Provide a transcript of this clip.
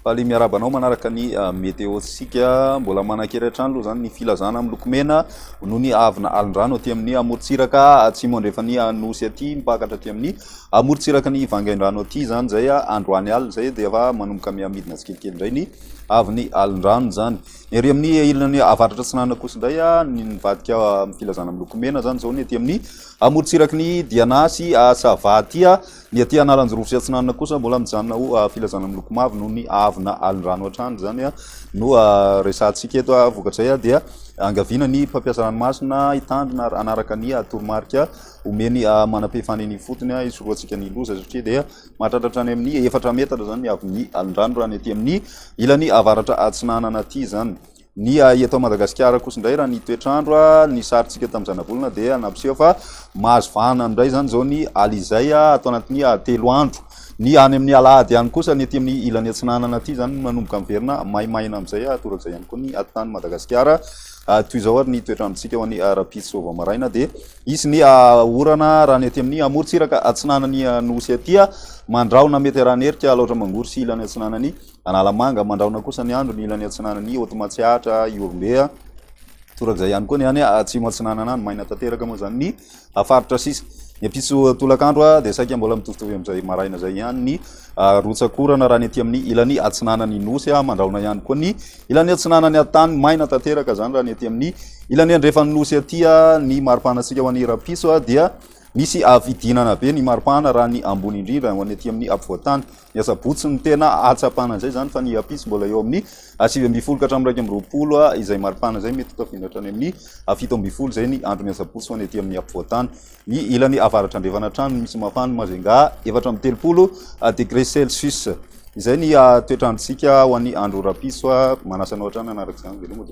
Faly miarabanao manaraka ny météo-tsika mbola manan-keretrano aloha zany ny filazana amin'ny lokomena noho ny avina alin-drano aty amin'ny amorontsiraka atsimo andrefa ny anosy aty mipakatra aty amin'ny amorontsiraka ny vangain-drano aty zany zay androany alina zay dia efa manomboka miamidina tsikelikely indray ny avy ny alin-drano zany. Ery amin'ny ilany avaratra tsinana kosa indray ny nivadika amin'ny filazana amin'ny lokomena zany zao ny aty amin'ny amorontsiraky ny Dianasy Sava aty ny aty Analanjorofo sy Atsinanana kosa mbola mijanona ho filazana amin'ny loko mavo noho ny avina alin-drano hatrany zany no resantsika eto vokatray dia angavina ny mpampiasa ranomasina hitandrina anaraka ny toromarika omeny manam-pehefany fotony isoroantsika ny loza satria dia mahatratra any amin'ny 4 metatra zany ny avin'ny alin-drano raha ny aty amin'ny ilany avaratra Atsinanana aty zany. Ny eto Madagasikara kosa indray raha ny toetrandro ny sarintsika tamin'ny zanabolana dia nampiseho fa mahazo vahana indray zany zao ny alizay atao anatin'ny 3 andro. Ny any amin'ny alahady ihany kosa ny aty amin'ny ilany Atsinanana aty zany manomboka miverina maimaina amin'izay torak'izay ihany koa ny atany Madagasikara. Toy izao ary ny toetrandrontsika ho an'ny rapitso vao maraina dia isy ny orana raha ny aty amin'ny amorontsiraka Atsinanany Nosy aty mandraona mety raha nerika loatra mangory sy ilany Atsinanany Analamanga, mandraona kosa ny andro ny ilany Atsinanany Otomatsiahatra Iorombe torak'izay ihany koa ny any atsimo Atsinanana any maina tanteraka moa zany ny faritra sisa. Ny apitso tolakandro dia saika mbola mitovitovy amin'izay maraina zay ihany ny rotsakorana raha ny aty amin'ny ilany Atsinanany Nosy mandraona ihany koa ny ilany Atsinanany Atany maina tanteraka zany raha ny aty amin'ny ilany andrefany Nosy aty ny maripanatsika ho an'ny rapitso dia misy vidinana be ny maripana raha ny ambony indrindra ho any aty amin'ny ampovoantany. Ny asabotsy ny tena atsapana zay zany fa ny apitso mbola eo amin'ny 9 ka hatramin'ny 12 izay maripana zay mety tafindra hatrany amin'ny 7 zay ny andro ny asabotsy ho any aty amin'ny ampovoantany. Ny ilany avaratra andrefana trano misy mafana Majunga 4 degré Celsius. Izay ny toetrandrontsika ho an'ny andro rapitso manasanao hatrany anarak'izany veloma.